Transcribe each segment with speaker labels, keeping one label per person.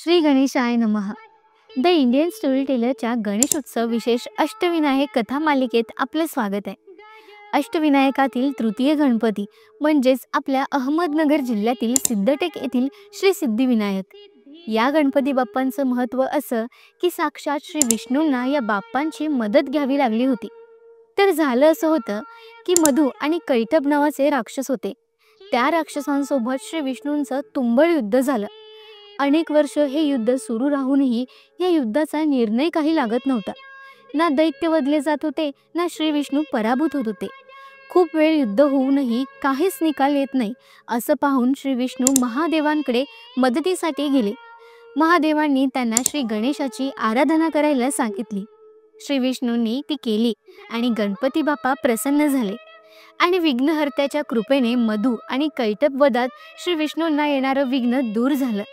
Speaker 1: श्री गणेशाय नमः. The Indian story टेलरच्या गणेशोत्सव विशेष अष्टविनायक कथा मालिकेत आपलं स्वागत आहे. अष्टविनायकातील तृतीय गणपती म्हणजेच आपल्या अहमदनगर जिल्ह्यातील सिद्धटेक येथील श्री सिद्धिविनायक या गणपती बाप्पांचं महत्त्व असं की साक्षात श्री विष्णूंना या बाप्पांची मदत घ्यावी लागली होती. तर झालं असं होतं की मधु आणि कैटभ नावाचे राक्षस होते. त्या राक्षसांसोबत श्री विष्णूंचं तुंबळ युद्ध झालं. अनेक वर्ष हे युद्ध सुरू राहूनही या युद्धाचा निर्णय काही लागत नव्हता. ना दैत्य वधले जात होते, ना श्री विष्णू पराभूत होत होते. खूप वेळ युद्ध होऊनही काहीच निकाल येत नाही असं पाहून श्री विष्णू महादेवांकडे मदतीसाठी गेले. महादेवांनी त्यांना श्री गणेशाची आराधना करायला सांगितली. श्री विष्णूंनी ती केली आणि गणपती बाप्पा प्रसन्न झाले आणि विघ्नहर्त्याच्या कृपेने मधु आणि कैटभ वधात श्री विष्णूंना येणारं विघ्न दूर झालं.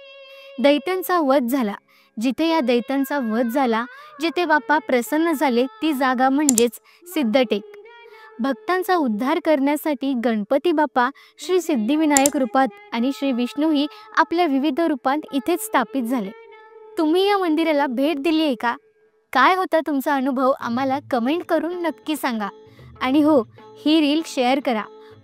Speaker 1: दैत्यांचा वध झाला. जिथे या दैत्यांचा वध झाला, जिथे बाप्पा प्रसन्न झाले, ती जागा म्हणजेच सिद्धटेक. भक्तांचा उद्धार करण्यासाठी गणपती बाप्पा श्री सिद्धिविनायक रूपात आणि श्री विष्णूही आपल्या विविध रूपात इथेच स्थापित झाले. तुम्ही या मंदिराला भेट दिली आहे का? काय होता तुमचा अनुभव आम्हाला कमेंट करून नक्की सांगा. आणि हो, ही रील शेअर करा.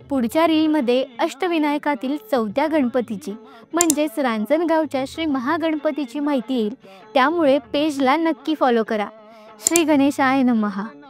Speaker 1: पुढच्या रीलमध्ये अष्टविनायकातील चौथ्या गणपतीची म्हणजेच रांजणगावच्या श्री महागणपतीची माहिती येईल. त्यामुळे पेजला नक्की फॉलो करा. श्री गणेशाय नमः.